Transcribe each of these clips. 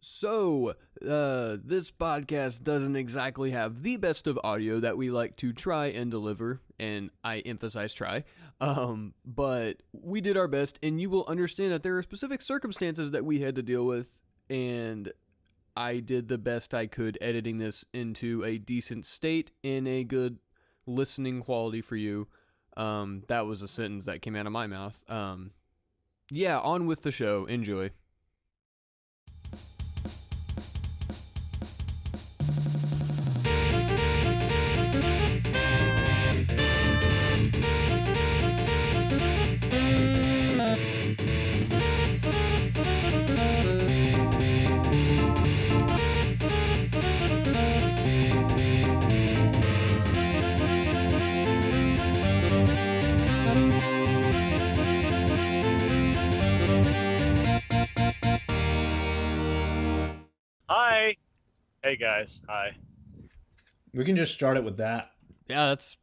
This podcast doesn't exactly have the best of audio that we like to try and deliver, and I emphasize try, but we did our best, and you will understand that there are specific circumstances that we had to deal with, and I did the best I could editing this into a decent state in a good listening quality for you. That was a sentence that came out of my mouth. Yeah, on with the show. Enjoy. Hi. Hey guys. Hi. We can just start it with that. Yeah, that's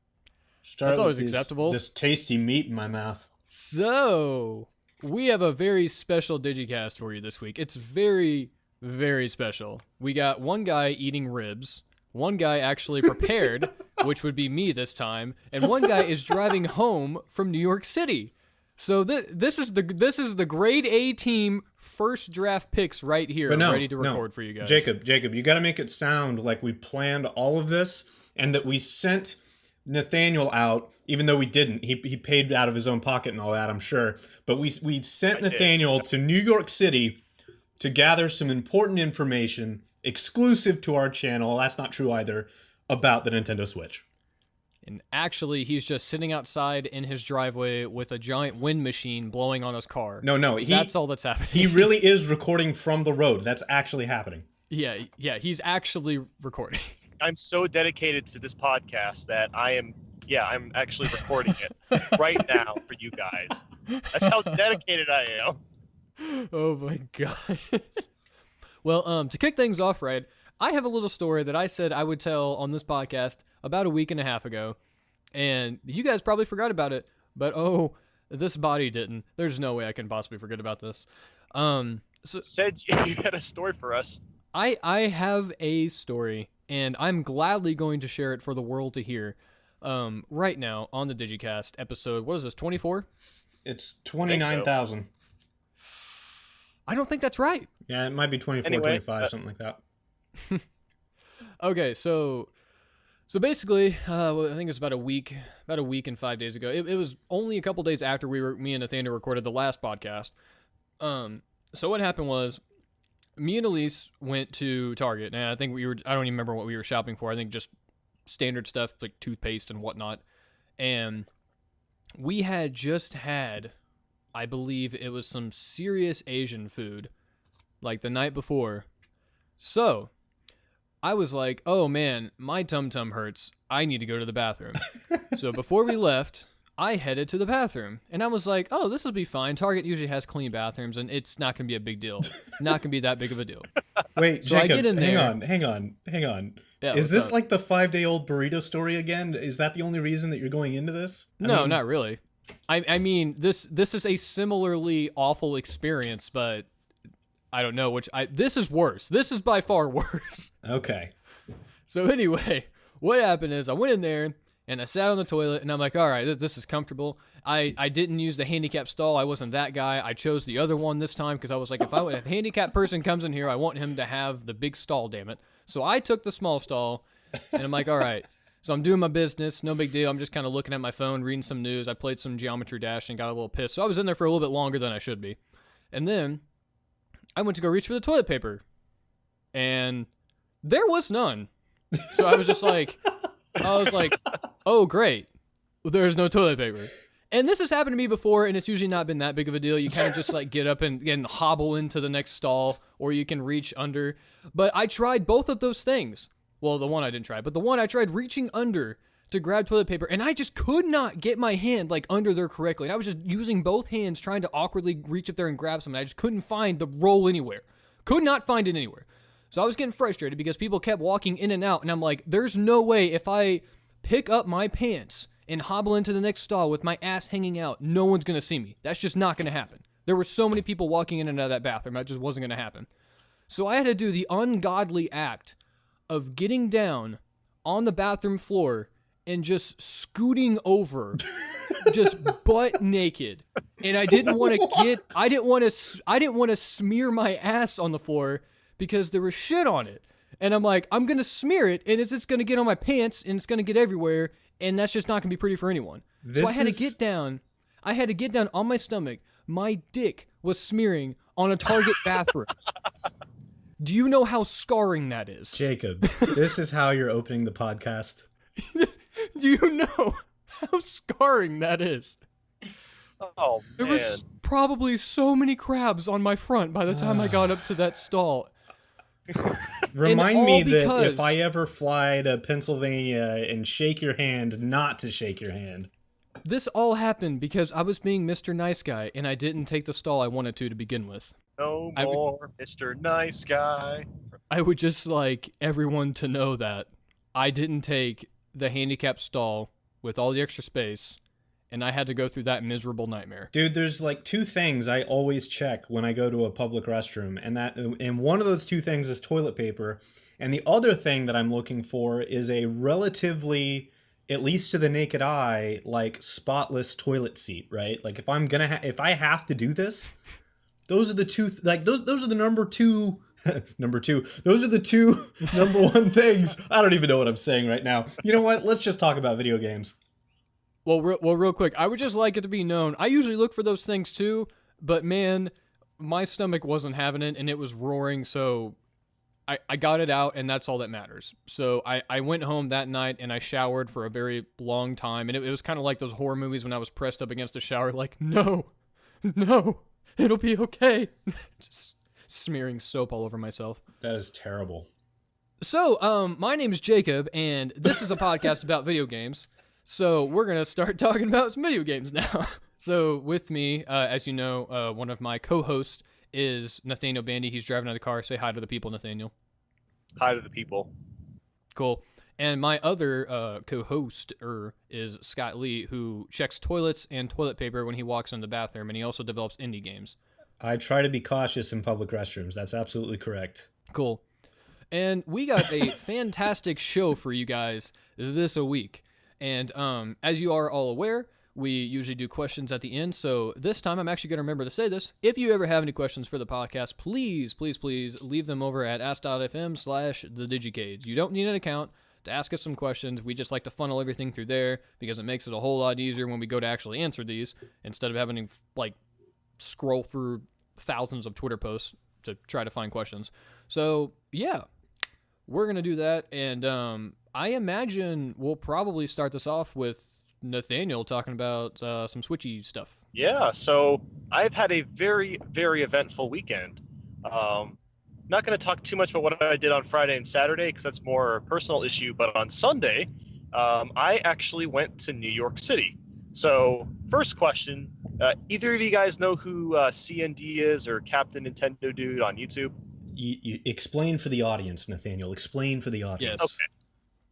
Start always with acceptable. This tasty meat in my mouth. So, we have a very special Digicast for you this week. It's very, very special. We got one guy eating ribs, one guy actually prepared, which would be me this time, and one guy is driving home from New York City. So this is the grade A team first draft picks right here, ready to record for you guys. Jacob, you got to make it sound like we planned all of this and that we sent Nathaniel out, even though we didn't. He paid out of his own pocket and all that, I'm sure. But we sent Nathaniel to New York City to gather some important information exclusive to our channel. That's not true either, about the Nintendo Switch. And actually, he's just sitting outside in his driveway with a giant wind machine blowing on his car. No, that's all that's happening. He really is recording from the road. That's actually happening. Yeah, he's actually recording. I'm so dedicated to this podcast that I'm actually recording it right now for you guys. That's how dedicated I am. Oh my god. Well, to kick things off, right, I have a little story that I said I would tell on this podcast about a week and a half ago, and you guys probably forgot about it, but this body didn't. There's no way I can possibly forget about this. Said you had a story for us. I have a story, and I'm gladly going to share it for the world to hear right now on the Digicast episode. What is this, 24? It's 29,000. I don't think that's right. Yeah, it might be 24, anyway, 25, something like that. Okay, so basically, I think it was about a week and 5 days ago. It was only a couple days after me and Nathaniel recorded the last podcast. So what happened was, me and Elise went to Target, and I think I don't even remember what we were shopping for. I think just standard stuff like toothpaste and whatnot. And we had just had, I believe it was some serious Asian food, like the night before. So I was like, oh man, my tum-tum hurts. I need to go to the bathroom. So before we left, I headed to the bathroom. And I was like, oh, this will be fine. Target usually has clean bathrooms, and it's not going to be a big deal. Not going to be that big of a deal. Wait, so Jacob, I get in there. hang on. Yeah, is this like the 5-day-old burrito story again? Is that the only reason that you're going into this? No, not really. I mean, this is a similarly awful experience, but I don't know this is worse. This is by far worse. Okay. So anyway, what happened is I went in there and I sat on the toilet and I'm like, all right, this is comfortable. I didn't use the handicap stall. I wasn't that guy. I chose the other one this time because I was like, if a handicapped person comes in here, I want him to have the big stall, damn it. So I took the small stall and I'm like, all right. So I'm doing my business, no big deal. I'm just kind of looking at my phone, reading some news. I played some Geometry Dash and got a little pissed. So I was in there for a little bit longer than I should be. And then I went to go reach for the toilet paper, and there was none. So I was just like, oh, great. Well, there's no toilet paper. And this has happened to me before, and it's usually not been that big of a deal. You kind of just like get up and hobble into the next stall, or you can reach under. But I tried both of those things. Well, the one I didn't try, but the one I tried reaching under to grab toilet paper, and I just could not get my hand like under there correctly. And I was just using both hands trying to awkwardly reach up there and grab something. I just couldn't find the roll anywhere. Could not find it anywhere. So I was getting frustrated because people kept walking in and out, and I'm like, there's no way if I pick up my pants and hobble into the next stall with my ass hanging out, no one's going to see me. That's just not going to happen. There were so many people walking in and out of that bathroom, that just wasn't going to happen. So I had to do the ungodly act of getting down on the bathroom floor and just scooting over, just butt naked. And I didn't want to smear my ass on the floor because there was shit on it. And I'm like, I'm going to smear it, and it's just going to get on my pants, and it's going to get everywhere, and that's just not going to be pretty for anyone. So I had to get down. I had to get down on my stomach. My dick was smearing on a Target bathroom. Do you know how scarring that is? Jacob, this is how you're opening the podcast. Do you know how scarring that is? Oh, man. There was probably so many crabs on my front by the time I got up to that stall. Remind me that if I ever fly to Pennsylvania and shake your hand, not to shake your hand. This all happened because I was being Mr. Nice Guy, and I didn't take the stall I wanted to begin with. No more Mr. Nice Guy. I would just like everyone to know that I didn't take the handicapped stall with all the extra space, and I had to go through that miserable nightmare. Dude, there's like two things I always check when I go to a public restroom, and one of those two things is toilet paper, and the other thing that I'm looking for is a relatively, at least to the naked eye, like spotless toilet seat, right? Like if I'm gonna if I have to do this, those are the two those are the number two those are the two number one things. I don't even know what I'm saying right now. You know what? Let's just talk about video games. Well, real quick, I would just like it to be known, I usually look for those things too, but man, my stomach wasn't having it, and it was roaring, so I got it out, and that's all that matters. So I went home that night, and I showered for a very long time, and it was kind of like those horror movies when I was pressed up against a shower, like, no, it'll be okay. Just smearing soap all over myself. That is terrible. So, my name is Jacob, and this is a podcast about video games. So we're going to start talking about some video games now. So with me, as you know, one of my co-hosts is Nathaniel Bandy. He's driving out of the car. Say hi to the people, Nathaniel. Hi to the people. Cool. And my other co-host is Scott Lee, who checks toilets and toilet paper when he walks in the bathroom, and he also develops indie games. I try to be cautious in public restrooms. That's absolutely correct. Cool. And we got a fantastic show for you guys this week. And as you are all aware, we usually do questions at the end. So this time I'm actually going to remember to say this. If you ever have any questions for the podcast, please leave them over at ask.fm/the Digicast. You don't need an account to ask us some questions. We just like to funnel everything through there because it makes it a whole lot easier when we go to actually answer these instead of having to like scroll through thousands of Twitter posts to try to find questions. So yeah, we're going to do that. And I imagine we'll probably start this off with Nathaniel talking about some Switchy stuff. Yeah, so I've had a very, very eventful weekend. Not going to talk too much about what I did on Friday and Saturday because that's more a personal issue, but on Sunday, I actually went to New York City. So first question, either of you guys know who CND is or Captain Nintendo Dude on YouTube? You explain for the audience, Nathaniel. Explain for the audience. Yes. Okay.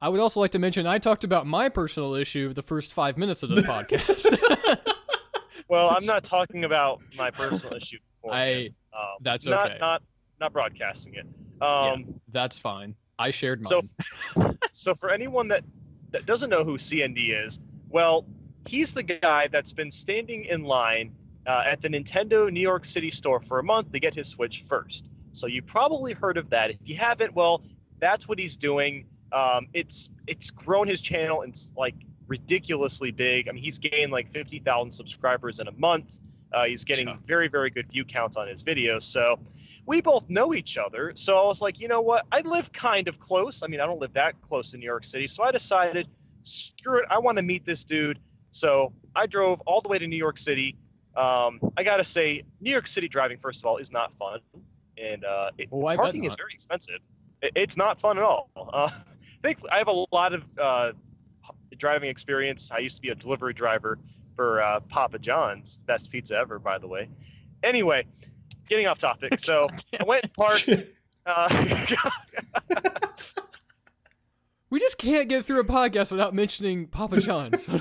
I would also like to mention I talked about my personal issue the first 5 minutes of this podcast. Well, I'm not talking about my personal issue. That's okay. Not broadcasting it. That's fine. I shared mine. So for anyone that doesn't know who CND is, well, he's the guy that's been standing in line at the Nintendo New York City store for a month to get his Switch first. So you probably heard of that. If you haven't, well, that's what he's doing. It's grown his channel and it's like ridiculously big. I mean, he's gained like 50,000 subscribers in a month. He's getting very, very good view counts on his videos. So we both know each other. So I was like, you know what? I live kind of close. I mean, I don't live that close to New York City. So I decided, screw it. I want to meet this dude. So I drove all the way to New York City. I got to say, New York City driving, first of all, is not fun. And parking is very expensive. It's not fun at all. Thankfully, I have a lot of driving experience. I used to be a delivery driver for Papa John's, best pizza ever, by the way. Anyway, getting off topic. So I went and parked. We just can't get through a podcast without mentioning Papa John's. I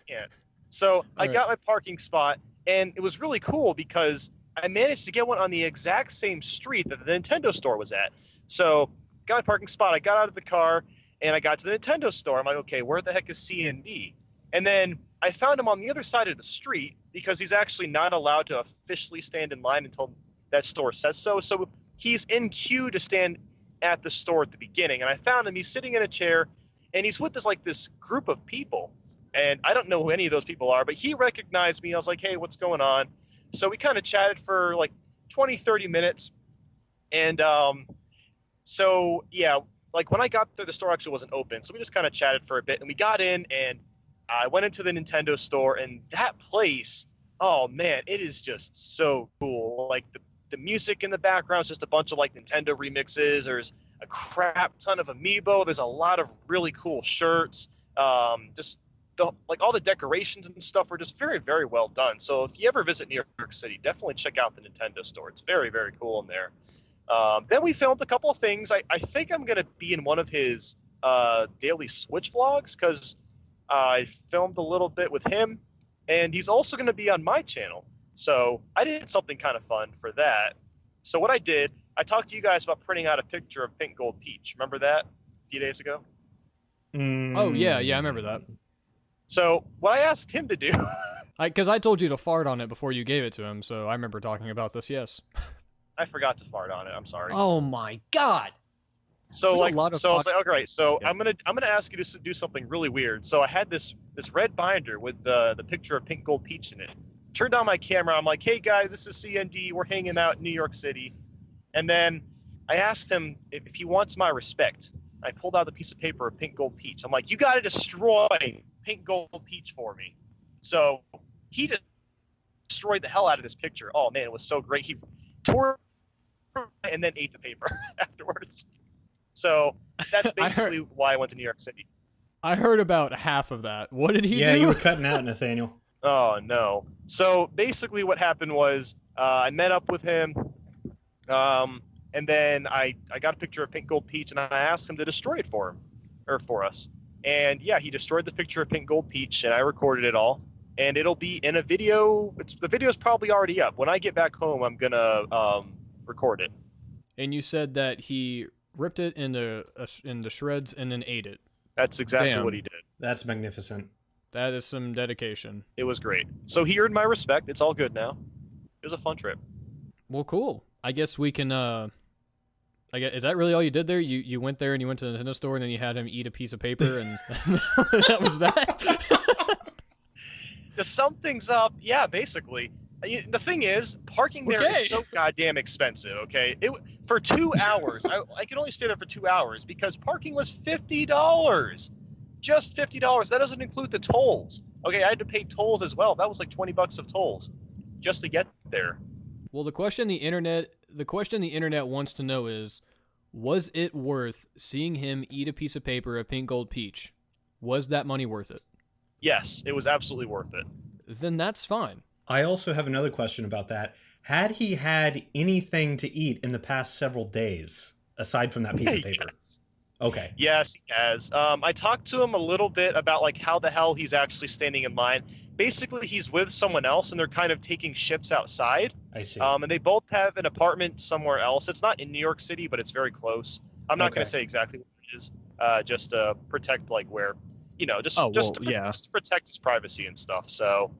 can't. So I got my parking spot, and it was really cool because I managed to get one on the exact same street that the Nintendo store was at. So got my parking spot. I got out of the car and I got to the Nintendo store. I'm like, okay, where the heck is C&D? And then I found him on the other side of the street because he's actually not allowed to officially stand in line until that store says so. So he's in queue to stand at the store at the beginning. And I found him. He's sitting in a chair and he's with this group of people. And I don't know who any of those people are, but he recognized me. I was like, hey, what's going on? So we kind of chatted for like 20, 30 minutes. And so, yeah, like when I got there, the store actually wasn't open. So we just kind of chatted for a bit. And we got in and I went into the Nintendo store. And that place, oh, man, it is just so cool. Like the music in the background is just a bunch of like Nintendo remixes. There's a crap ton of amiibo. There's a lot of really cool shirts. Like all the decorations and stuff are just very, very well done. So if you ever visit New York City, definitely check out the Nintendo store. It's very, very cool in there. Then we filmed a couple of things. I think I'm going to be in one of his daily Switch vlogs because I filmed a little bit with him. And he's also going to be on my channel. So I did something kind of fun for that. So what I did, I talked to you guys about printing out a picture of Pink Gold Peach. Remember that a few days ago? Oh, yeah, I remember that. So what I asked him to do... Because I told you to fart on it before you gave it to him, so I remember talking about this, yes. I forgot to fart on it. I'm sorry. Oh my God. So There's I was like, okay, right. So I'm gonna ask you to do something really weird. So I had this red binder with the picture of Pink Gold Peach in it. Turned on my camera. I'm like, hey guys, this is CND. We're hanging out in New York City. And then I asked him if he wants my respect. I pulled out the piece of paper of Pink Gold Peach. I'm like, you got to destroy Pink Gold Peach for me. So he just destroyed the hell out of this picture. Oh man, it was so great. He tore it and then ate the paper afterwards. So that's basically why I went to New York City. I heard about half of that. What did he do? Yeah, you were cutting out, Nathaniel. Oh no. So basically what happened was I met up with him. And then I got a picture of Pink Gold Peach and I asked him to destroy it for us. And yeah, he destroyed the picture of Pink Gold Peach and I recorded it all. And it'll be in a video. The video's probably already up. When I get back home, I'm gonna record it. And you said that he ripped it into shreds and then ate it. That's exactly Damn. what he did. That's magnificent. That is some dedication. It was great. So he earned my respect. It's all good now. It was a fun trip. Well, cool. I guess we can. Is that really all you did there? You went there and you went to the Nintendo store and then you had him eat a piece of paper and that was that? To sum things up, yeah, basically. The thing is, parking there is so goddamn expensive, okay? For 2 hours, I could only stay there for 2 hours because parking was $50. Just $50. That doesn't include the tolls. Okay, I had to pay tolls as well. That was like $20 of tolls just to get there. Well, the question the internet wants to know is, was it worth seeing him eat a piece of paper of Pink Gold Peach? Was that money worth it? Yes, it was absolutely worth it. Then that's fine. I also have another question about that. Had he had anything to eat in the past several days, aside from that piece of paper? Yes. Okay. Yes, he has. I talked to him a little bit about like how the hell he's actually standing in line. Basically, he's with someone else, and they're kind of taking shifts outside. I see. And they both have an apartment somewhere else. It's not in New York City, but it's very close. I'm not going to say exactly what it is, just to protect like where, just to protect his privacy and stuff. So,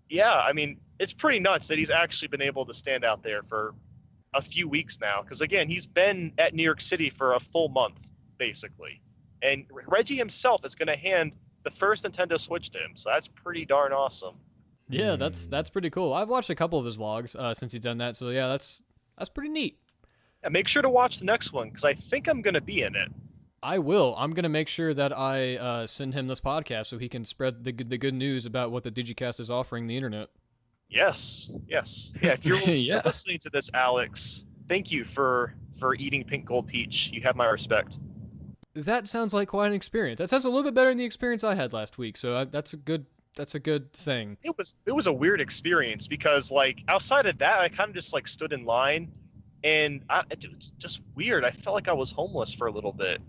yeah, I mean, it's pretty nuts that he's actually been able to stand out there for a few weeks now. Because again, he's been at New York City for a full month, basically. And Reggie himself is going to hand the first Nintendo Switch to him. So that's pretty darn awesome. Yeah, that's pretty cool. I've watched a couple of his vlogs since he's done that. So yeah, that's pretty neat. And make sure to watch the next one because I think I'm going to be in it. I will. I'm going to make sure that I send him this podcast so he can spread the good news about what the Digicast is offering the internet. Yes. Yeah, if you're listening to this, Alex, thank you for eating Pink Gold Peach. You have my respect. That sounds like quite an experience. That sounds a little bit better than the experience I had last week. So that's a good thing. It was a weird experience because like outside of that, I kind of just like stood in line, and it was just weird. I felt like I was homeless for a little bit.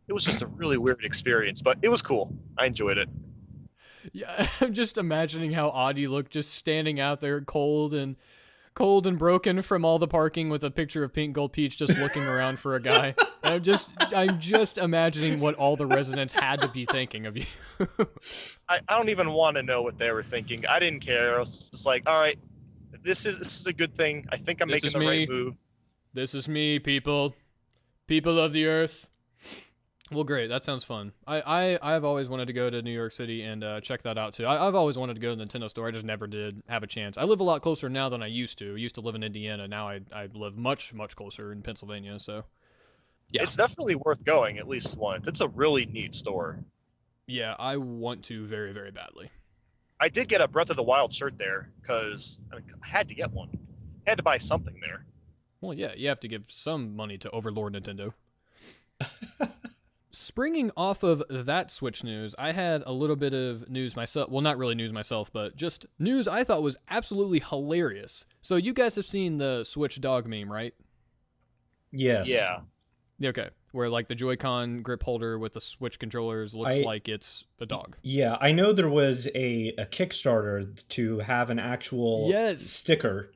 It was just a really weird experience, but it was cool. I enjoyed it. Yeah, I'm just imagining how odd you look just standing out there cold and cold and broken from all the parking with a picture of Pink Gold Peach just looking around for a guy. And I'm just imagining what all the residents had to be thinking of you. I don't even want to know what they were thinking. I didn't care. I was just like, all right, this is a good thing. I think I'm making the right move. This is me, people of the earth. Well, great. That sounds fun. I've always wanted to go to New York City and check that out, too. I've always wanted to go to the Nintendo store. I just never did have a chance. I live a lot closer now than I used to. I used to live in Indiana. Now I live much, much closer in Pennsylvania, so... Yeah. It's definitely worth going at least once. It's a really neat store. Yeah, I want to very, very badly. I did get a Breath of the Wild shirt there because I had to get one. I had to buy something there. Well, yeah, you have to give some money to Overlord Nintendo. Springing off of that Switch news, I had a little bit of news myself. Well, not really news myself, but just news I thought was absolutely hilarious. So you guys have seen the Switch dog meme, right? Yes. Yeah. Okay, where like the Joy-Con grip holder with the Switch controllers looks like it's a dog. Yeah, I know there was a Kickstarter to have an actual sticker.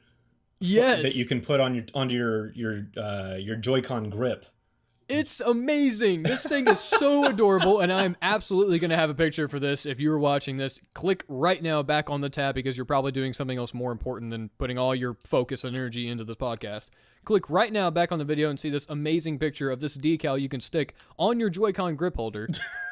Yes. That you can put onto your Joy-Con grip. It's amazing. This thing is so adorable, and I'm absolutely going to have a picture for this. If you're watching this, click right now back on the tab because you're probably doing something else more important than putting all your focus and energy into this podcast. Click right now back on the video and see this amazing picture of this decal you can stick on your Joy-Con grip holder,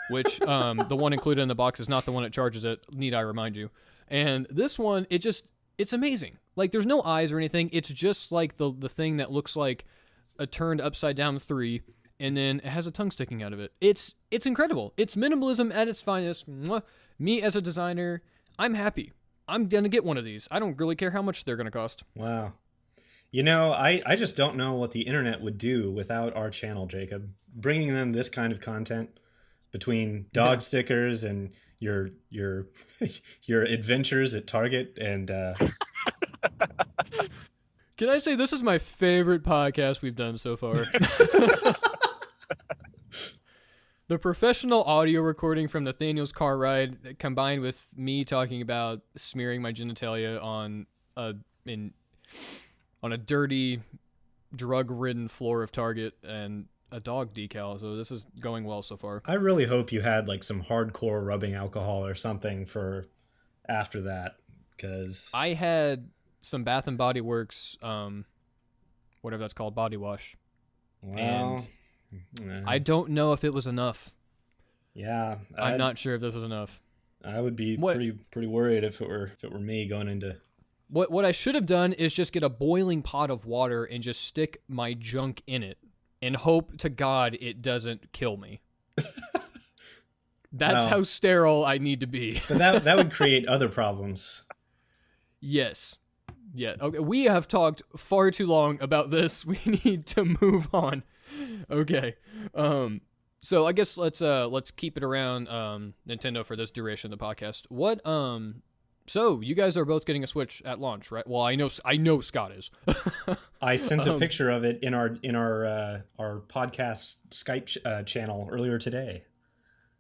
which the one included in the box is not the one that charges it, need I remind you. And this one, it's amazing. Like, there's no eyes or anything. It's just like the thing that looks like a turned upside down 3, and then it has a tongue sticking out of it. It's incredible. It's minimalism at its finest. Mwah. Me as a designer, I'm happy. I'm going to get one of these. I don't really care how much they're going to cost. Wow. You know, I just don't know what the internet would do without our channel, Jacob. Bringing them this kind of content between dog stickers and your adventures at Target and... Can I say this is my favorite podcast we've done so far? The professional audio recording from Nathaniel's car ride combined with me talking about smearing my genitalia on a dirty, drug-ridden floor of Target and a dog decal. So this is going well so far. I really hope you had like some hardcore rubbing alcohol or something for after that, because I had some Bath and Body Works, whatever that's called, body wash. Well, and I don't know if it was enough. Yeah, I'm not sure if this was enough. I would be pretty worried if it were me going into. What I should have done is just get a boiling pot of water and just stick my junk in it and hope to God it doesn't kill me. That's how sterile I need to be. But that would create other problems. Yes. Yeah. Okay. We have talked far too long about this. We need to move on. Okay. So I guess let's keep it around Nintendo for this duration of the podcast. So you guys are both getting a Switch at launch, right? Well, I know Scott is. I sent a picture of it in our podcast Skype channel earlier today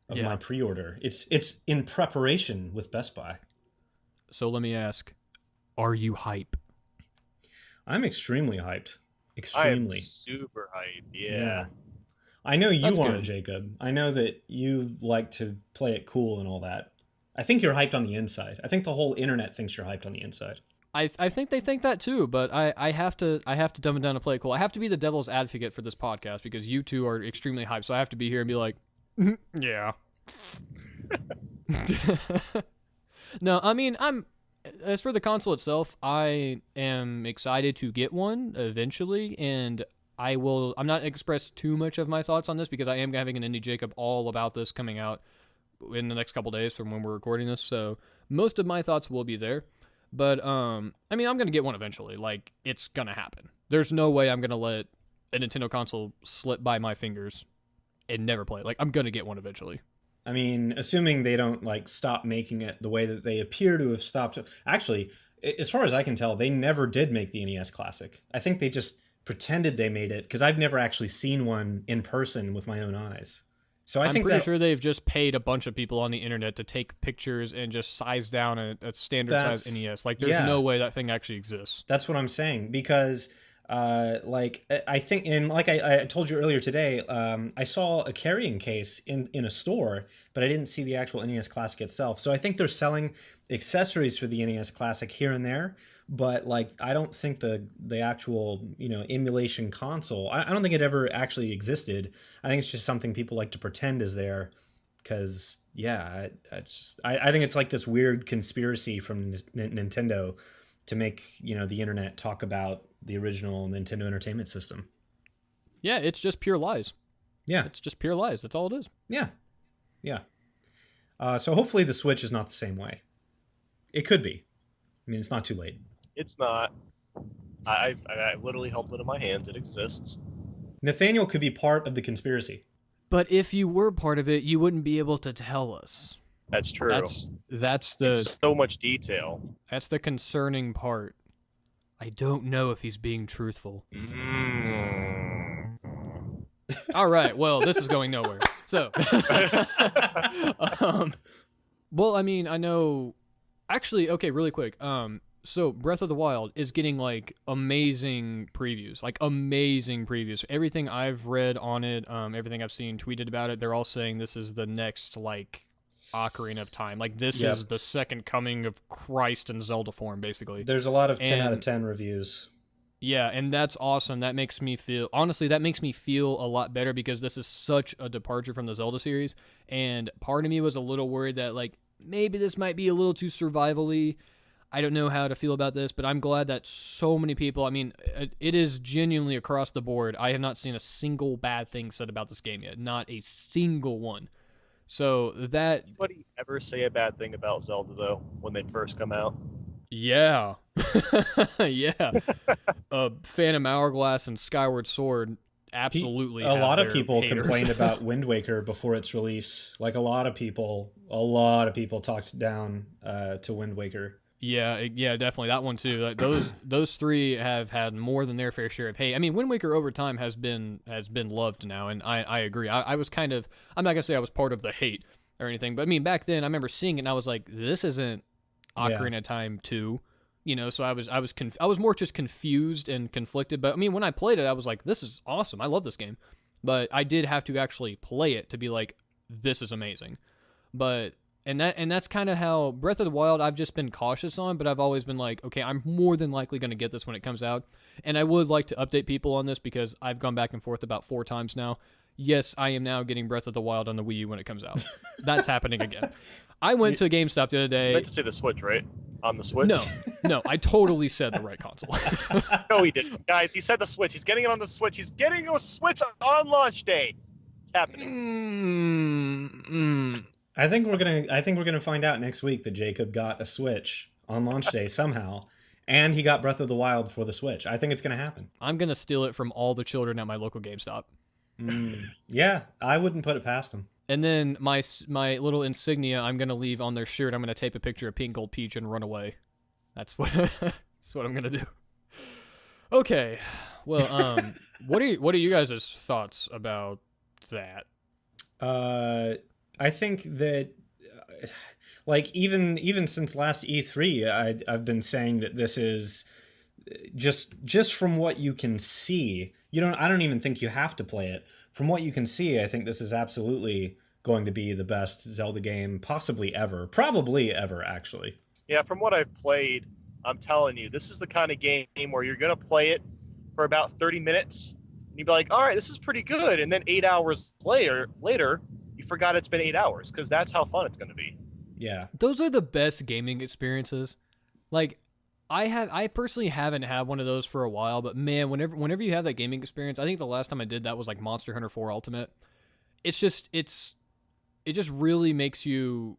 of my pre-order. It's in preparation with Best Buy. So let me ask, are you hype? I'm extremely hyped. Extremely. I'm super hyped. Yeah. I know you That's aren't, good. Jacob. I know that you like to play it cool and all that. I think you're hyped on the inside. I think the whole internet thinks you're hyped on the inside. I think they think that too, but I have to dumb it down to play it cool. I have to be the devil's advocate for this podcast because you two are extremely hyped. So I have to be here and be like, yeah. No, I mean, as for the console itself, I am excited to get one eventually, and I'm not going to express too much of my thoughts on this because I am having an Indie Jacob all about this coming out in the next couple days from when we're recording this, so most of my thoughts will be there. But, I mean, I'm going to get one eventually. Like, it's going to happen. There's no way I'm going to let a Nintendo console slip by my fingers and never play it. Like, I'm going to get one eventually. I mean, assuming they don't like stop making it the way that they appear to have stopped. Actually, as far as I can tell, they never did make the NES Classic. I think they just pretended they made it because I've never actually seen one in person with my own eyes. So I'm pretty sure they've just paid a bunch of people on the internet to take pictures and just size down a standard size NES. Like, there's no way that thing actually exists. That's what I'm saying, because like I think, and like I told you earlier today, I saw a carrying case in a store, but I didn't see the actual NES Classic itself. So I think they're selling accessories for the NES Classic here and there, but like I don't think the actual, you know, emulation console, I don't think it ever actually existed. I think it's just something people like to pretend is there, because yeah, I think it's like this weird conspiracy from Nintendo to make, you know, the internet talk about the original Nintendo Entertainment System. Yeah, it's just pure lies. Yeah, it's just pure lies. That's all it is. Yeah, yeah. So hopefully the Switch is not the same way. It could be. I mean, it's not too late. It's not. I literally held it in my hands. It exists. Nathaniel could be part of the conspiracy. But if you were part of it, you wouldn't be able to tell us. That's true. That's the it's so much detail. That's the concerning part. I don't know if he's being truthful. All right. Well, this is going nowhere. So, well, I mean, I know. Actually, okay, really quick. So Breath of the Wild is getting like amazing previews. Everything I've read on it, everything I've seen tweeted about it, they're all saying this is the next like Ocarina of Time. Like this is the second coming of Christ in Zelda form, basically. There's a lot of 10 out of 10 reviews. Yeah, and that's awesome. That makes me feel, honestly, that makes me feel a lot better, because this is such a departure from the Zelda series. And part of me was a little worried that like maybe this might be a little too survival-y. I don't know how to feel about this, but I'm glad that so many people, I mean, it is genuinely across the board. I have not seen a single bad thing said about this game yet. Not a single one. So that... Anybody ever say a bad thing about Zelda, though, when they first come out? Yeah. Yeah. Phantom Hourglass and Skyward Sword absolutely A lot of people haters. complained about Wind Waker before its release. Like a lot of people talked down to Wind Waker. Yeah, definitely that one too. Like, those three have had more than their fair share of hate. I mean, Wind Waker over time has been loved now, and I agree. I was kind of, I'm not gonna say I was part of the hate or anything, but I mean back then I remember seeing it and I was like, this isn't Ocarina of Time 2, you know. So I was more just confused and conflicted. But I mean, when I played it, I was like, this is awesome. I love this game. But I did have to actually play it to be like, this is amazing. But And that's kind of how Breath of the Wild I've just been cautious on, but I've always been like, okay, I'm more than likely going to get this when it comes out. And I would like to update people on this because I've gone back and forth about 4 times now. Yes, I am now getting Breath of the Wild on the Wii U when it comes out. That's happening again. I went to GameStop the other day. You meant to say the Switch, right? On the Switch? No, I totally said the right console. No, he didn't. Guys, he said the Switch. He's getting it on the Switch. He's getting a Switch on launch day. It's happening. I think we're gonna find out next week that Jacob got a Switch on launch day somehow, and he got Breath of the Wild for the Switch. I think it's gonna happen. I'm gonna steal it from all the children at my local GameStop. Yeah, I wouldn't put it past him. And then my little insignia I'm gonna leave on their shirt. I'm gonna tape a picture of Pink Gold Peach and run away. That's what I'm gonna do. Okay, well, what are you guys' thoughts about that? I think that, like, even since last E3, I've been saying that this is just from what you can see. I don't even think you have to play it. From what you can see, I think this is absolutely going to be the best Zelda game possibly ever, probably ever, actually. Yeah, from what I've played, I'm telling you, this is the kind of game where you're gonna play it for about 30 minutes, and you'd be like, all right, this is pretty good, and then 8 hours later. You forgot it's been 8 hours, because that's how fun it's going to be. Yeah. Those are the best gaming experiences. Like, I personally haven't had one of those for a while, but man, whenever you have that gaming experience, I think the last time I did that was like Monster Hunter 4 Ultimate. It just really makes you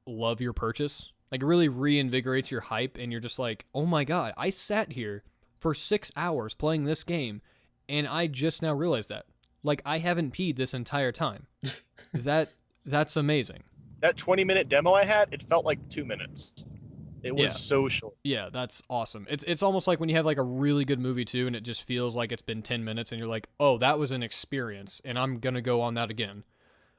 love your purchase. Like, it really reinvigorates your hype, and you're just like, oh my god, I sat here for 6 hours playing this game, and I just now realized that. Like, I haven't peed this entire time. That's amazing. That 20-minute demo I had, it felt like 2 minutes. It was so short. Yeah, that's awesome. It's almost like when you have like a really good movie too, and it just feels like it's been 10 minutes, and you're like, oh, that was an experience, and I'm gonna go on that again.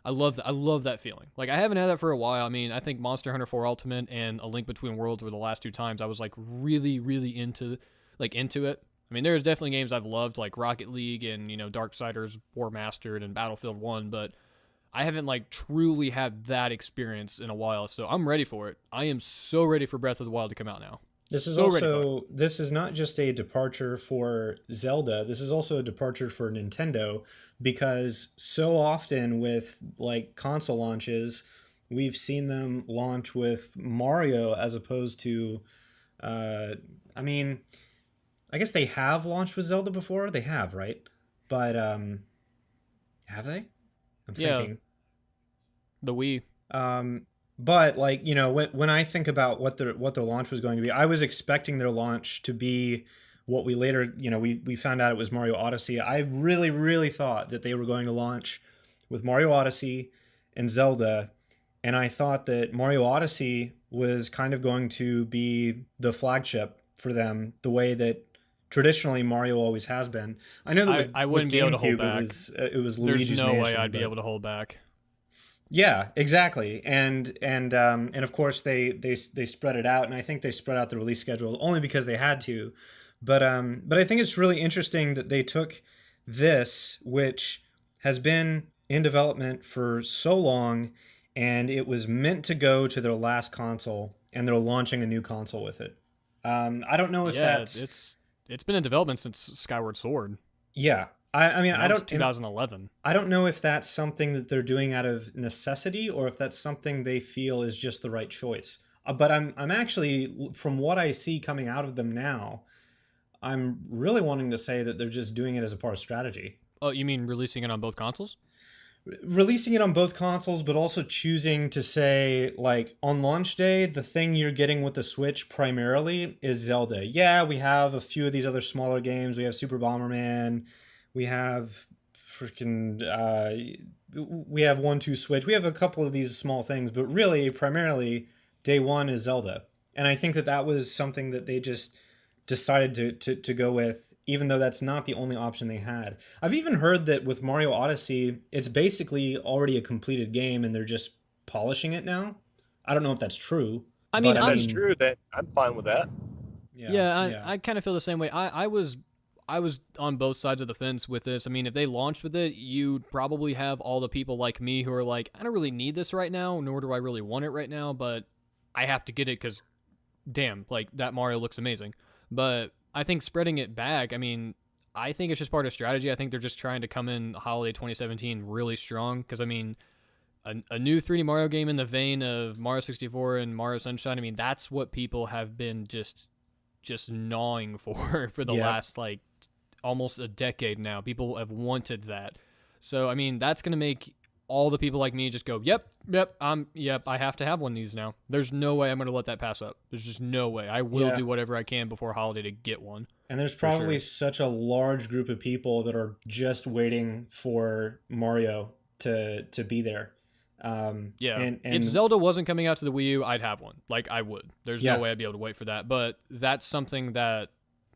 I love that. I love that feeling. Like, I haven't had that for a while. I mean, I think Monster Hunter 4 Ultimate and A Link Between Worlds were the last 2 times I was like really, really into it. I mean, there's definitely games I've loved, like Rocket League and, Darksiders War Mastered and Battlefield 1, but I haven't like truly had that experience in a while, so I'm ready for it. I am so ready for Breath of the Wild to come out now. This is So this is not just a departure for Zelda. This is also a departure for Nintendo, because so often with like console launches, we've seen them launch with Mario as opposed to, I mean, I guess they have launched with Zelda before. They have, right? But have they? I'm thinking. The Wii. But like, when I think about what their launch was going to be, I was expecting their launch to be what we later, we found out it was Mario Odyssey. I really, really thought that they were going to launch with Mario Odyssey and Zelda, and I thought that Mario Odyssey was kind of going to be the flagship for them, the way that traditionally Mario always has been. I know that I wouldn't be able to hold back. It was There's Luigi's no Mansion, way I'd be able to hold back. Yeah, exactly. And of course they spread it out, and I think they spread out the release schedule only because they had to. But I think it's really interesting that they took this, which has been in development for so long, and it was meant to go to their last console, and they're launching a new console with it. I don't know if it's been in development since Skyward Sword. Yeah. I mean, I don't 2011. I don't know if that's something that they're doing out of necessity or if that's something they feel is just the right choice. But I'm actually, from what I see coming out of them now, I'm really wanting to say that they're just doing it as a part of strategy. Oh, you mean releasing it on both consoles? Releasing it on both consoles, but also choosing to say, like, on launch day, the thing you're getting with the Switch primarily is Zelda. Yeah, we have a few of these other smaller games. We have Super Bomberman. We have freaking, we have 1-2 Switch. We have a couple of these small things, but really, primarily, day one is Zelda. And I think that was something that they just decided to go with, even though that's not the only option they had. I've even heard that with Mario Odyssey, it's basically already a completed game and they're just polishing it now. I don't know if that's true. I mean, if that's true, then I'm fine with that. I kind of feel the same way. I was on both sides of the fence with this. I mean, if they launched with it, you'd probably have all the people like me who are like, I don't really need this right now, nor do I really want it right now, but I have to get it because, damn, like, that Mario looks amazing. But I think spreading it back, I mean, I think it's just part of strategy. I think they're just trying to come in holiday 2017 really strong because, I mean, a new 3D Mario game in the vein of Mario 64 and Mario Sunshine, I mean, that's what people have been just gnawing for the last, like, almost a decade now. People have wanted that. So, I mean, that's going to make all the people like me just go, yep, I have to have one of these now. There's no way I'm going to let that pass up. There's just no way. I will do whatever I can before holiday to get one. And there's probably such a large group of people that are just waiting for Mario to be there. And if Zelda wasn't coming out to the Wii U, I'd have one. Like, I would. There's no way I'd be able to wait for that. But that's something that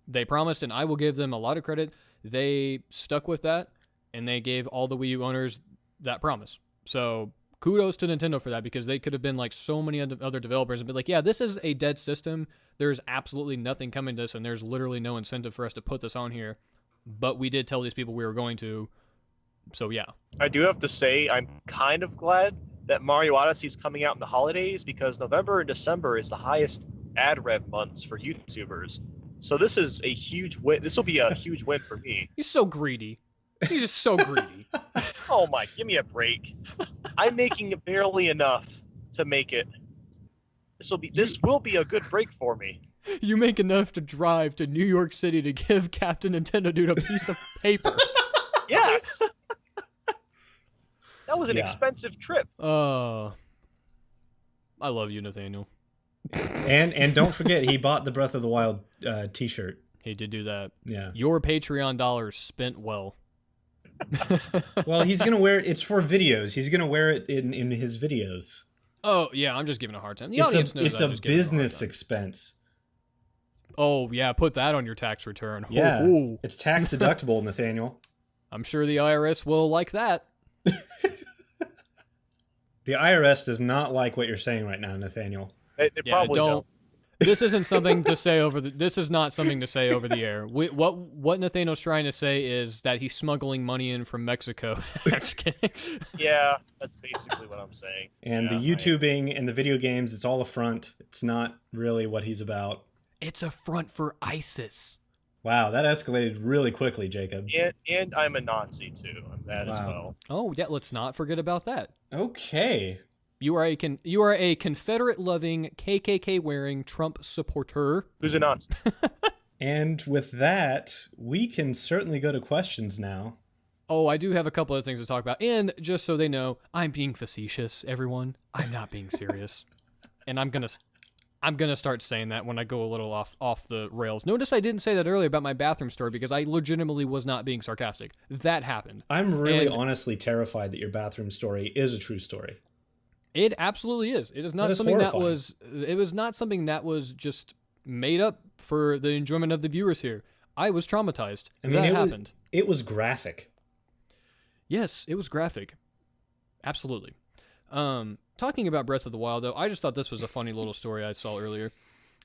they promised, and I will give them a lot of credit. They stuck with that, and they gave all the Wii U owners that promise. So kudos to Nintendo for that, because they could have been like so many other developers and be like, yeah, this is a dead system. There's absolutely nothing coming to this, and there's literally no incentive for us to put this on here. But we did tell these people we were going to. So, yeah. I do have to say, I'm kind of glad that Mario Odyssey is coming out in the holidays, because November and December is the highest ad rev months for YouTubers. So this is a huge win. This will be a huge win for me. He's so greedy. He's just so greedy. Oh my, give me a break. I'm making barely enough to make it. This will be a good break for me. You make enough to drive to New York City to give Captain Nintendo Dude a piece of paper. Yes. That was an expensive trip. I love you, Nathaniel. And don't forget, he bought the Breath of the Wild t-shirt. He did do that. Yeah. Your Patreon dollars spent well. Well, he's going to wear it. It's for videos. He's going to wear it in his videos. Oh, yeah, I'm just giving a hard time. The audience knows it's a business expense. Oh, yeah, put that on your tax return. Yeah, ooh. It's tax deductible, Nathaniel. I'm sure the IRS will like that. The IRS does not like what you're saying right now, Nathaniel. They probably don't. This isn't something to say over the. This is not something to say over the air. What Nathaniel's trying to say is that he's smuggling money in from Mexico. Just kidding. Yeah, that's basically what I'm saying. And the YouTubing and the video games, it's all a front. It's not really what he's about. It's a front for ISIS. Wow, that escalated really quickly, Jacob. And I'm a Nazi too. I'm that as well. Oh yeah, let's not forget about that. Okay. You are a Confederate-loving, KKK-wearing Trump supporter. Who's a Nazi? And with that, we can certainly go to questions now. Oh, I do have a couple of things to talk about. And just so they know, I'm being facetious, everyone. I'm not being serious. And I'm gonna start saying that when I go a little off the rails. Notice I didn't say that earlier about my bathroom story because I legitimately was not being sarcastic. That happened. I'm really honestly terrified that your bathroom story is a true story. It absolutely is. It is not something that was. It was not something that was just made up for the enjoyment of the viewers here. I was traumatized. I mean, that happened. It was graphic. Yes, it was graphic. Absolutely. Talking about Breath of the Wild, though, I just thought this was a funny little story I saw earlier.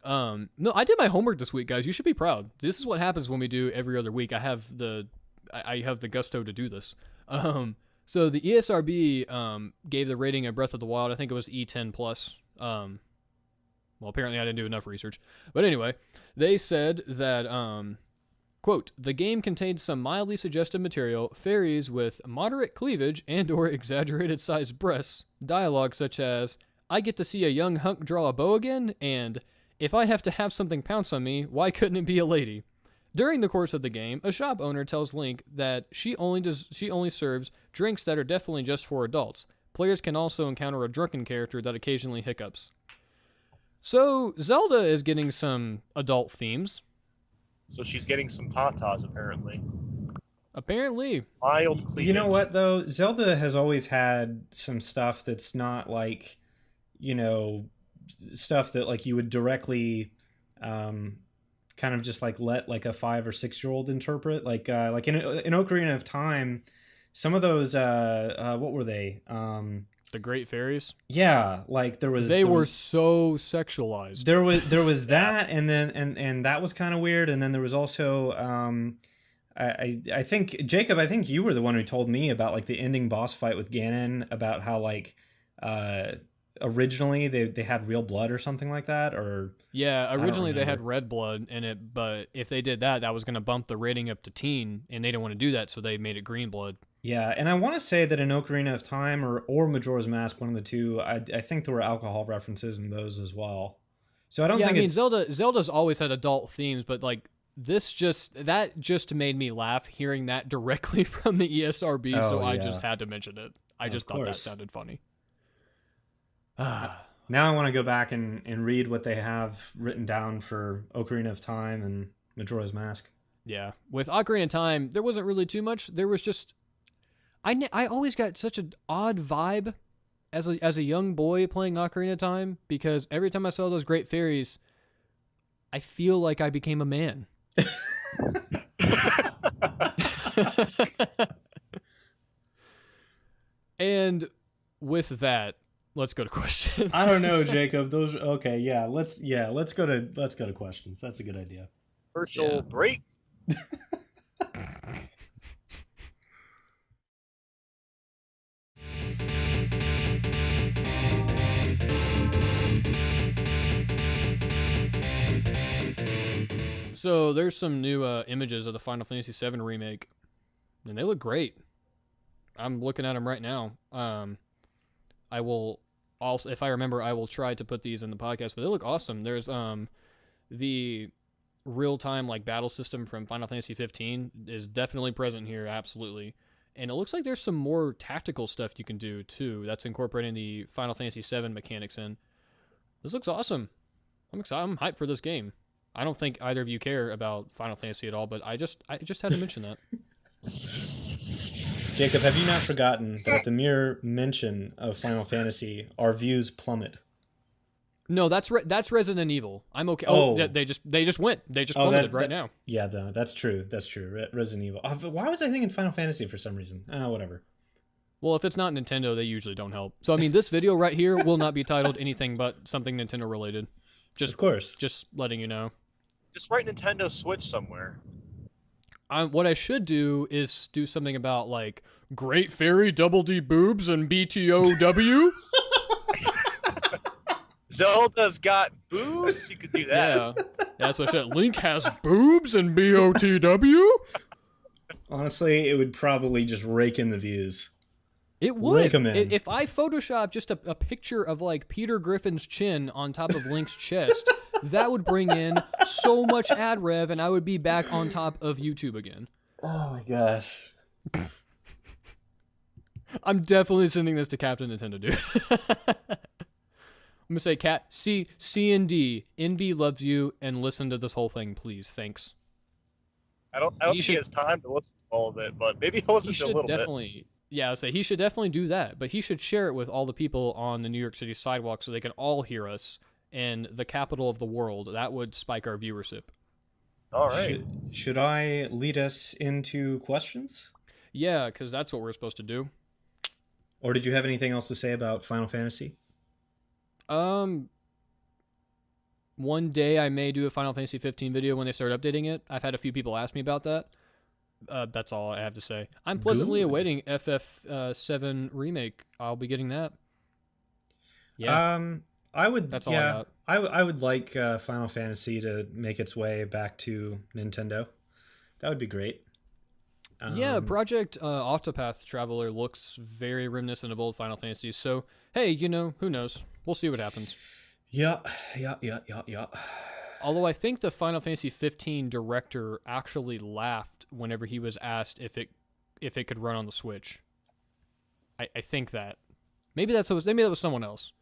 No, I did my homework this week, guys. You should be proud. This is what happens when we do every other week. I have the gusto to do this. So the ESRB gave the rating of Breath of the Wild, I think it was E10+. Well, apparently I didn't do enough research. But anyway, they said that, quote, the game contained some mildly suggestive material, fairies with moderate cleavage and or exaggerated sized breasts, dialogue such as, I get to see a young hunk draw a bow again, and if I have to have something pounce on me, why couldn't it be a lady? During the course of the game, a shop owner tells Link that she only serves drinks that are definitely just for adults. Players can also encounter a drunken character that occasionally hiccups. So, Zelda is getting some adult themes. So she's getting some tatas, apparently. Apparently. Mild cleavage. You know what, though? Zelda has always had some stuff that's not like, stuff that like you would directly kind of just like let like a 5 or 6 year old interpret. Like in Ocarina of Time, some of those, what were they? The Great Fairies? Yeah, like they were so sexualized. There was that, and then and that was kind of weird. And then there was also I think Jacob, I think you were the one who told me about like the ending boss fight with Ganon, about how like originally they had real blood or something like that, or yeah, originally they had red blood in it, but if they did that was going to bump the rating up to teen, and they didn't want to do that, so they made it green blood. Yeah, and I want to say that in Ocarina of Time or Majora's Mask, one of the two, I think there were alcohol references in those as well. So I don't think Zelda's always had adult themes, but like this just made me laugh hearing that directly from the ESRB, I just had to mention it. I just thought that sounded funny. Now I want to go back and read what they have written down for Ocarina of Time and Majora's Mask. Yeah, with Ocarina of Time, there wasn't really too much. There was just I always got such an odd vibe as a young boy playing Ocarina of Time, because every time I saw those great fairies, I feel like I became a man. And with that, let's go to questions. I don't know, Jacob. Those okay? Yeah, let's go to questions. That's a good idea. Commercial break. So there's some new images of the Final Fantasy VII remake, and they look great. I'm looking at them right now. I will also, if I remember, I will try to put these in the podcast, but they look awesome. There's the real-time like battle system from Final Fantasy 15 is definitely present here, absolutely. And it looks like there's some more tactical stuff you can do too. That's incorporating the Final Fantasy VII mechanics in. This looks awesome. I'm excited. I'm hyped for this game. I don't think either of you care about Final Fantasy at all, but I just had to mention that. Jacob, have you not forgotten that at the mere mention of Final Fantasy, our views plummet? No, that's Resident Evil. I'm okay. Oh, they just went. They just plummeted right now. Yeah, that's true. That's true. Resident Evil. Why was I thinking Final Fantasy for some reason? Whatever. Well, if it's not Nintendo, they usually don't help. So, I mean, this video right here will not be titled anything but something Nintendo related. Just, Of course. Just letting you know. Just write Nintendo Switch somewhere. What I should do is do something about, like, Great Fairy Double D Boobs and BTOW. Zelda's got boobs. You could do that. Yeah, that's what I said. Link has boobs and BOTW. Honestly, it would probably just rake in the views. It would. Rake 'em in. If I Photoshop just a picture of like Peter Griffin's chin on top of Link's chest, that would bring in so much ad rev, and I would be back on top of YouTube again. Oh my gosh. I'm definitely sending this to Captain Nintendo, dude. I'm gonna say, Cat, C and D, NB loves you, and listen to this whole thing, please. Thanks. I don't think he has time to listen to all of it, but maybe he'll listen to a little bit. Yeah, I'll say he should definitely do that, but he should share it with all the people on the New York City sidewalk so they can all hear us in the capital of the world. That would spike our viewership. All right. Should I lead us into questions? Yeah, because that's what we're supposed to do. Or did you have anything else to say about Final Fantasy? One day I may do a Final Fantasy 15 video when they start updating it. I've had a few people ask me about that. That's all I have to say. I'm pleasantly awaiting FF7 remake. I'll be getting that. Yeah. I would. That's all I got. I would like Final Fantasy to make its way back to Nintendo. That would be great. Yeah, Project Octopath Traveler looks very reminiscent of old Final Fantasies. So, hey, who knows? We'll see what happens. Yeah. Although I think the Final Fantasy 15 director actually laughed whenever he was asked if it could run on the Switch. I think that. Maybe that was someone else.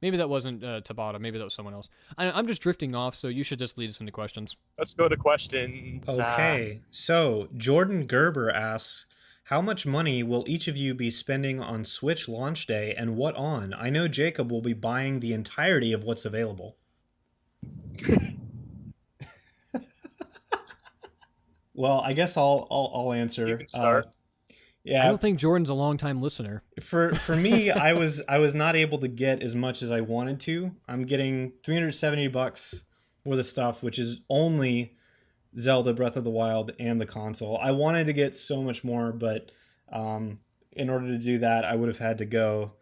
Maybe that wasn't Tabata. Maybe that was someone else. I'm just drifting off, so you should just lead us into questions. Let's go to questions. Okay, so Jordan Gerber asks, how much money will each of you be spending on Switch launch day, and what on? I know Jacob will be buying the entirety of what's available. Well, I guess I'll answer. You can start. Yeah, I don't think Jordan's a long-time listener. For me, I was not able to get as much as I wanted to. I'm getting $370 worth of stuff, which is only Zelda Breath of the Wild and the console. I wanted to get so much more, but in order to do that, I would have had to go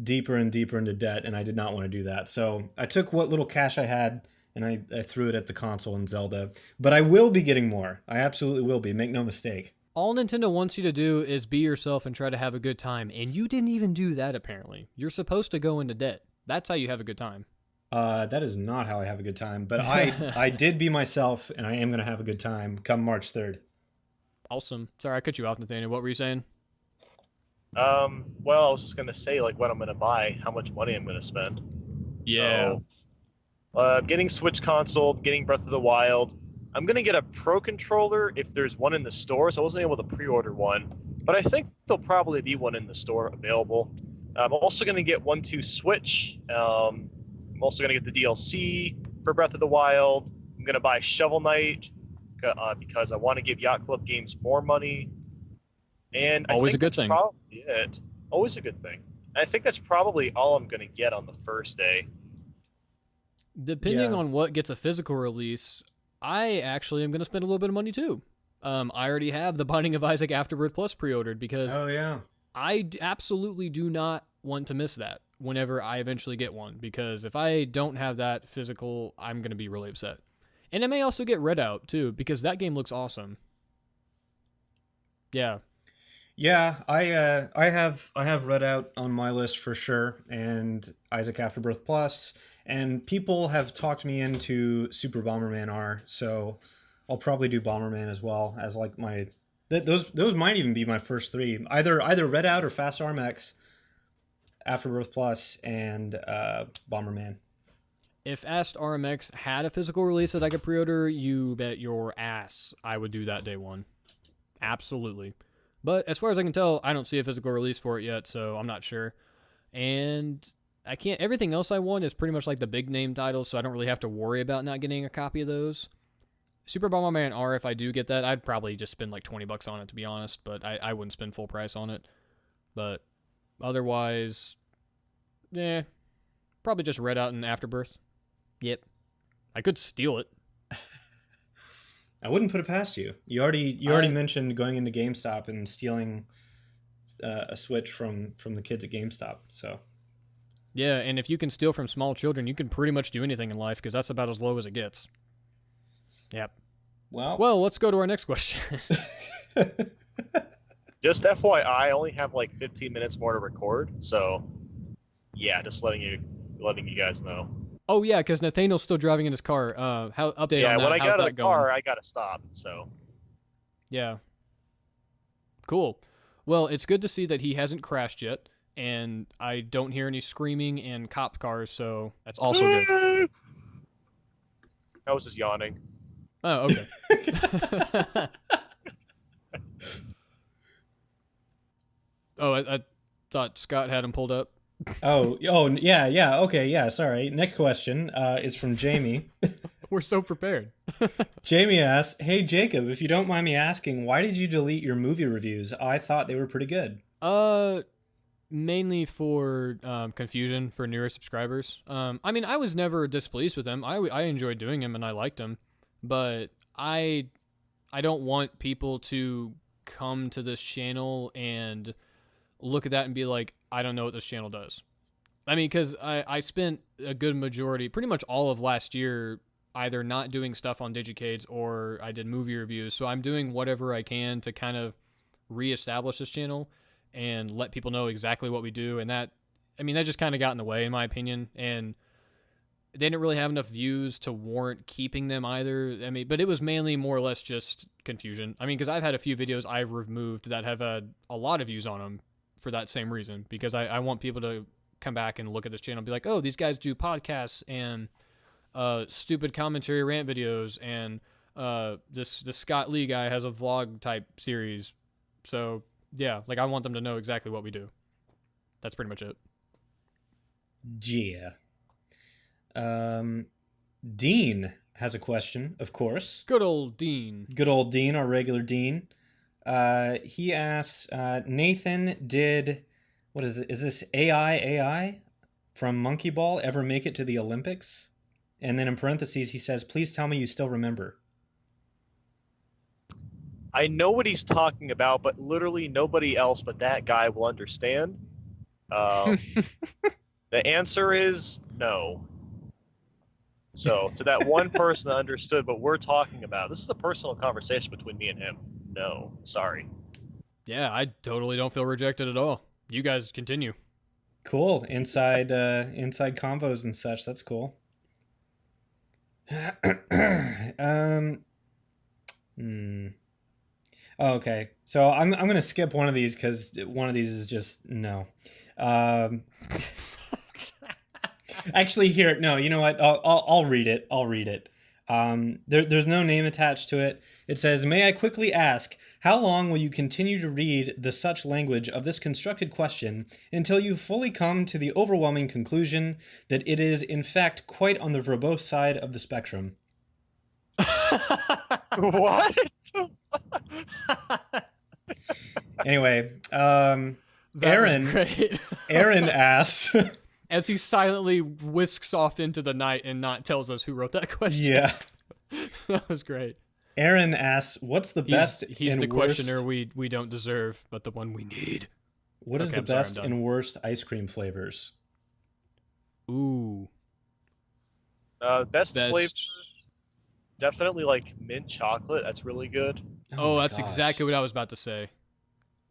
deeper and deeper into debt, and I did not want to do that. So I took what little cash I had, and I threw it at the console and Zelda. But I will be getting more. I absolutely will be. Make no mistake. All Nintendo wants you to do is be yourself and try to have a good time, and you didn't even do that, apparently. You're supposed to go into debt. That's how you have a good time. That is not how I have a good time, but I did be myself, and I am going to have a good time come March 3rd. Awesome. Sorry, I cut you off, Nathaniel. What were you saying? Well, I was just going to say, like, what I'm going to buy, how much money I'm going to spend. Yeah. So, getting Switch console, getting Breath of the Wild. I'm going to get a Pro Controller if there's one in the store, so I wasn't able to pre-order one. But I think there'll probably be one in the store available. I'm also going to get 1-2 Switch. I'm also going to get the DLC for Breath of the Wild. I'm going to buy Shovel Knight because I want to give Yacht Club Games more money. And Always a good thing. Probably it. Always a good thing. And I think that's probably all I'm going to get on the first day. Depending on what gets a physical release, I actually am going to spend a little bit of money too. I already have the Binding of Isaac Afterbirth Plus pre-ordered because I absolutely do not want to miss that whenever I eventually get one, because if I don't have that physical, I'm going to be really upset. And I may also get Redout too, because that game looks awesome. Yeah. Yeah, I have Redout on my list for sure, and Isaac Afterbirth Plus, and people have talked me into Super Bomberman R, so I'll probably do Bomberman as well as like my those might even be my first three, either Redout or Fast RMX, Afterbirth Plus, and Bomberman. If Fast RMX had a physical release that I could pre-order, you bet your ass I would do that day one. Absolutely. But as far as I can tell, I don't see a physical release for it yet, so I'm not sure. And I can't. Everything else I want is pretty much like the big name titles, so I don't really have to worry about not getting a copy of those. Super Bomberman R, if I do get that, I'd probably just spend like $20 on it, to be honest, but I wouldn't spend full price on it. But otherwise, probably just Red Out and Afterbirth. Yep. I could steal it. I wouldn't put it past you. You already mentioned going into GameStop and stealing a Switch from the kids at GameStop. So yeah, and if you can steal from small children, you can pretty much do anything in life because that's about as low as it gets. Yep. Well, let's go to our next question. Just FYI, I only have like 15 minutes more to record, so yeah, just letting you guys know. Oh yeah, because Nathaniel's still driving in his car. How update Yeah, on that? when I How's got out of that the car, going? I gotta stop. So Yeah. Cool. Well, it's good to see that he hasn't crashed yet, and I don't hear any screaming and cop cars, so that's also good. I was just yawning. Oh, okay. Oh, I thought Scott had him pulled up. Oh, yeah. Okay, yeah. Sorry. Next question is from Jamie. We're so prepared. Jamie asks, "Hey Jacob, if you don't mind me asking, why did you delete your movie reviews? I thought they were pretty good." Mainly for confusion for newer subscribers. I mean, I was never displeased with them. I enjoyed doing them and I liked them, but I don't want people to come to this channel and look at that and be like, I don't know what this channel does. I mean, because I spent a good majority, pretty much all of last year, either not doing stuff on Digicades or I did movie reviews. So I'm doing whatever I can to kind of reestablish this channel and let people know exactly what we do. And that just kind of got in the way, in my opinion. And they didn't really have enough views to warrant keeping them either. I mean, but it was mainly more or less just confusion. I mean, because I've had a few videos I've removed that have had a lot of views on them for that same reason, because I want people to come back and look at this channel and be like, oh, these guys do podcasts and stupid commentary rant videos, and this Scott Lee guy has a vlog type series. So yeah, like I want them to know exactly what we do. That's pretty much it. Yeah. Dean has a question, of course. Good old Dean. Good old Dean, our regular Dean. He asks, Nathan, what is it? Is this AI from Monkey Ball ever make it to the Olympics? And then in parentheses, he says, please tell me you still remember. I know what he's talking about, but literally nobody else but that guy will understand. The answer is no. So to that one person that understood what we're talking about, this is a personal conversation between me and him. No, sorry. Yeah, I totally don't feel rejected at all. You guys continue. Cool. Inside combos and such. That's cool. Oh, okay. So I'm gonna skip one of these because one of these is just no. Actually, here, no. You know what? I'll read it. There's no name attached to it. It says, "May I quickly ask, how long will you continue to read the such language of this constructed question until you fully come to the overwhelming conclusion that it is, in fact, quite on the verbose side of the spectrum?" What? Anyway, That Aaron, was great. Aaron asks, as he silently whisks off into the night and not tells us who wrote that question. yeah. That was great. Aaron asks, what's the best He's and the worst... questioner we don't deserve, but the one we need. What is Okay, the I'm sorry, best I'm done. and worst ice cream flavors? Ooh. Best flavor, definitely like mint chocolate. That's really good. Oh, my that's gosh. exactly what I was about to say.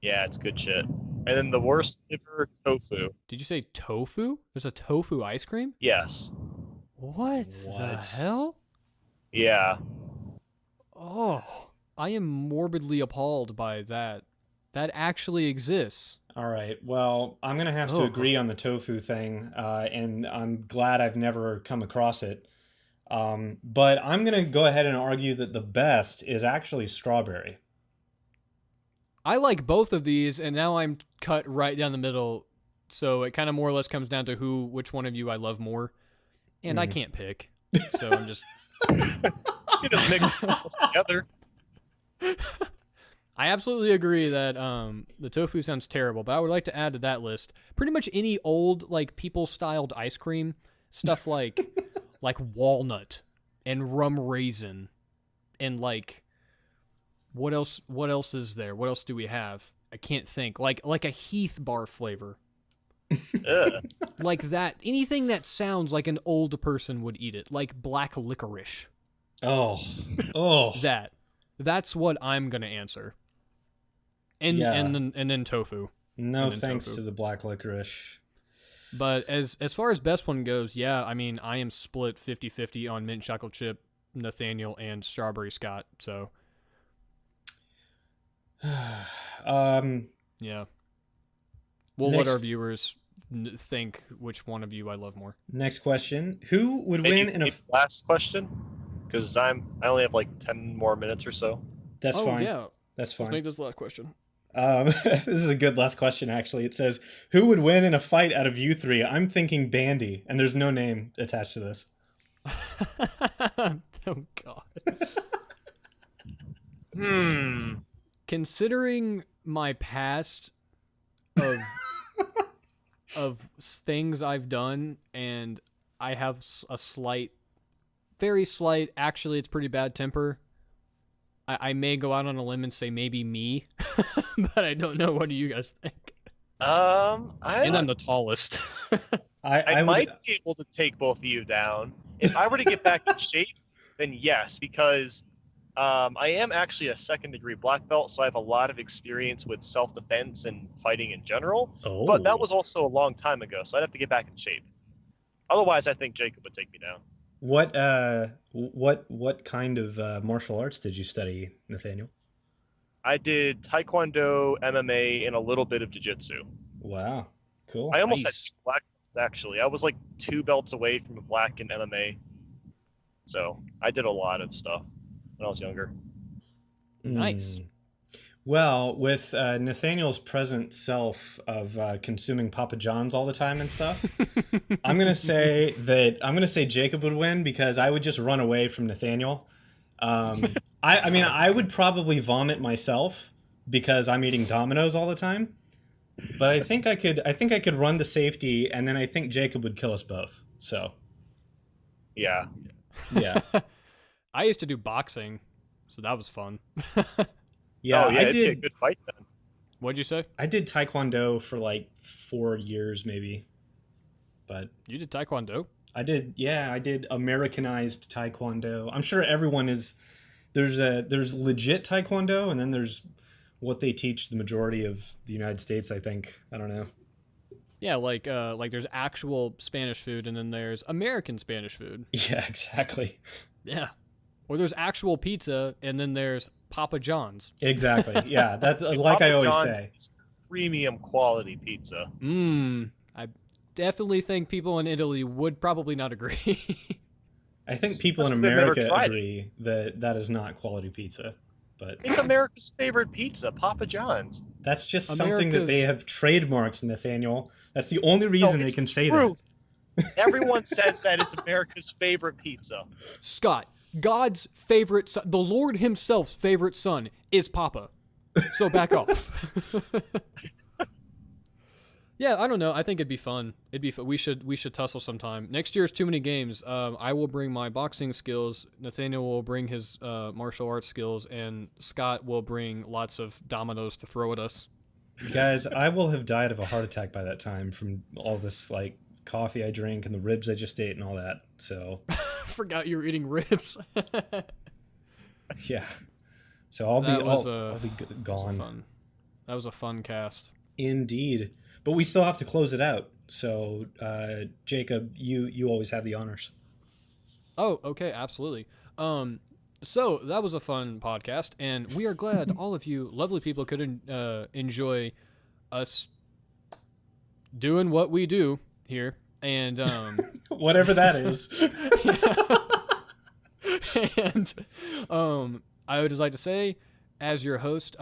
Yeah, it's good shit. And then the worst flavor, tofu. Did you say tofu? There's a tofu ice cream? Yes. What the What? hell? Yeah. Oh, I am morbidly appalled by that. That actually exists. All right. Well, I'm going to have to agree on the tofu thing, and I'm glad I've never come across it. But I'm going to go ahead and argue that the best is actually strawberry. I like both of these, and now I'm cut right down the middle. So it kind of more or less comes down to which one of you I love more. And I can't pick. So I'm just... You just mix them together. I absolutely agree that the tofu sounds terrible, but I would like to add to that list pretty much any old like people-styled ice cream stuff like walnut and rum raisin and like what else is there? What else do we have? I can't think. Like a Heath bar flavor. Ugh. Like that. Anything that sounds like an old person would eat it. Like black licorice. Oh. That's what I'm gonna answer. And Yeah. and then tofu. No then thanks tofu. to the black licorice. But as far as best one goes, yeah, I mean, I am split 50-50 on mint chocolate chip, Nathaniel, and strawberry Scott. So yeah, we'll let our viewers think which one of you I love more. Next question: Who would Hey, win in a? last question? Because I only have like 10 more minutes or so. That's fine. Yeah, That's fine. let's make this the last question. This is a good last question, actually. It says, "Who would win in a fight out of you three?" I'm thinking Bandy, and there's no name attached to this. Oh God. Considering my past of things I've done, and I have a very slight, actually it's pretty bad temper, I may go out on a limb and say maybe me, but I don't know. What do you guys think? And I'm the tallest. I might be able to take both of you down. If I were to get back in shape, then yes, because I am actually a second-degree black belt, so I have a lot of experience with self-defense and fighting in general. Oh. But that was also a long time ago, so I'd have to get back in shape. Otherwise, I think Jacob would take me down. What kind of martial arts did you study, Nathaniel? I did Taekwondo, MMA, and a little bit of Jiu-Jitsu. Wow, cool. I almost Nice. had 2 black belts, actually. I was like 2 belts away from a black in MMA. So I did a lot of stuff when I was younger. Nice. Well, with Nathaniel's present self of consuming Papa John's all the time and stuff, I'm gonna say Jacob would win because I would just run away from Nathaniel. I mean, I would probably vomit myself because I'm eating Domino's all the time. But I think I could run to safety, and then I think Jacob would kill us both. So, Yeah. yeah. I used to do boxing, so that was fun. Yeah, oh, yeah, I it'd be a did. good fight then. What'd you say? I did Taekwondo for like 4 years, maybe. But You did Taekwondo? I did Americanized Taekwondo. I'm sure everyone is. There's legit Taekwondo, and then there's what they teach the majority of the United States. I think. I don't know. Yeah, like there's actual Spanish food, and then there's American Spanish food. Yeah, exactly. Yeah. Or there's actual pizza, and then there's Papa John's. Exactly. Yeah, that's like I always John's say. is premium quality pizza. I definitely think people in Italy would probably not agree. I think people in That's 'cause they've never America tried it. agree that that is not quality pizza. But It's America's favorite pizza, Papa John's. that's just something that they America's- have trademarked, Nathaniel. That's the only reason No, they it's can the say truth. that. Everyone says that it's America's favorite pizza. Scott, God's favorite son, the Lord himself's favorite son is Papa. So back off. Yeah, I don't know. I think it'd be fun. We should tussle sometime. Next year's too many games. I will bring my boxing skills. Nathaniel will bring his martial arts skills, and Scott will bring lots of dominoes to throw at us. Guys, I will have died of a heart attack by that time from all this like coffee I drink and the ribs I just ate and all that. So Forgot you were eating ribs. yeah. So I'll That be was gone. That was a fun cast. Indeed. But we still have to close it out. So Jacob, you always have the honors. Oh, okay, absolutely. So that was a fun podcast, and we are glad all of you lovely people could enjoy us doing what we do here, and Whatever that is. and I would just like to say, as your host,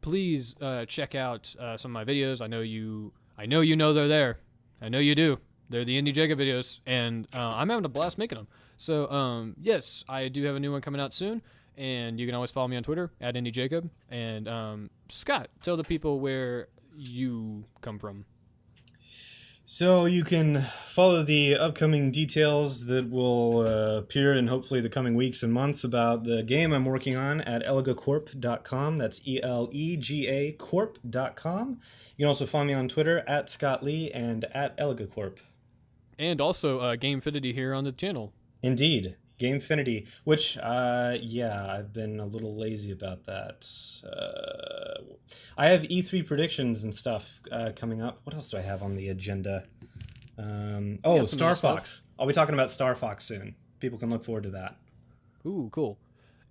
please check out some of my videos. I know you know they're there. I know you do. They're the Indie Jacob videos, and I'm having a blast making them. So, yes, I do have a new one coming out soon, And you can always follow me on Twitter at IndyJacob. And Scott, tell the people where you come from. So you can follow the upcoming details that will appear in hopefully the coming weeks and months about the game I'm working on at elegacorp.com. That's ELEGA corp.com. You can also follow me on Twitter at Scott Lee and at elegacorp. And also Gamefinity here on the channel. Indeed. Gamefinity, which, I've been a little lazy about that. I have E3 predictions and stuff coming up. What else do I have on the agenda? Star Fox. I'll be talking about Star Fox soon. People can look forward to that. Ooh, cool.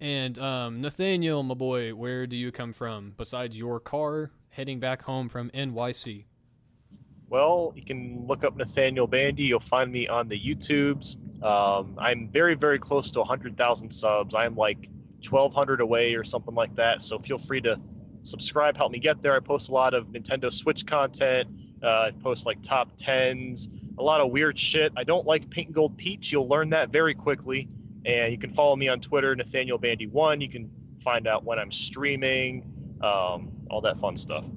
And Nathaniel, my boy, where do you come from besides your car heading back home from NYC? Well, you can look up Nathaniel Bandy. You'll find me on the YouTubes. I'm very, very close to 100,000 subs. I'm like 1,200 away or something like that. So feel free to subscribe, help me get there. I post a lot of Nintendo Switch content. I post like top 10s, a lot of weird shit. I don't like Pink Gold Peach. You'll learn that very quickly. And you can follow me on Twitter, Nathaniel Bandy1. You can find out when I'm streaming, all that fun stuff.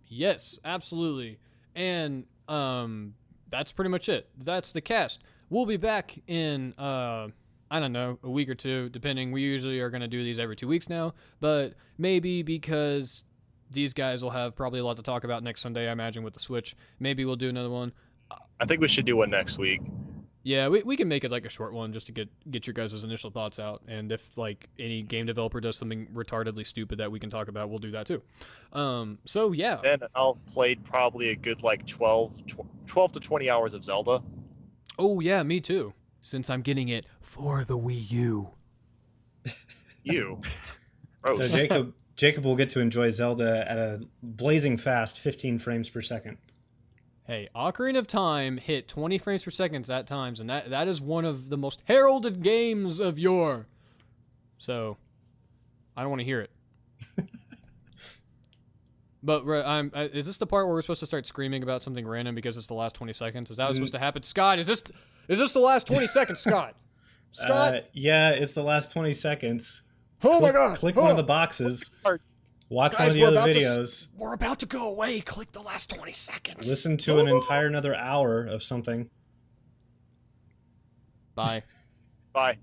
Yes, absolutely. And that's pretty much it. That's the cast. We'll be back in, I don't know, a week or two, depending. We usually are going to do these every 2 weeks now, but maybe because these guys will have probably a lot to talk about next Sunday, I imagine, with the Switch. Maybe we'll do another one. I think we should do one next week. Yeah, we can make it like a short one just to get your guys' initial thoughts out. And if like any game developer does something retardedly stupid that we can talk about, we'll do that too. So yeah. Then I'll played probably a good like 12 to 20 hours of Zelda. Oh yeah, me too. Since I'm getting it for the Wii U. You. So Jacob will get to enjoy Zelda at a blazing fast 15 frames per second. Hey, Ocarina of Time hit 20 frames per second at times, and that is one of the most heralded games of yore. So, I don't want to hear it. But is this the part where we're supposed to start screaming about something random because it's the last 20 seconds? Is that what's supposed to happen? Scott, is this the last 20 seconds, Scott? Scott? Yeah, it's the last 20 seconds. Oh my God! Click one of the boxes. Watch one Guys, of the other videos. We're about to go away. Click the last 20 seconds. Listen to an entire another hour of something. Bye. Bye.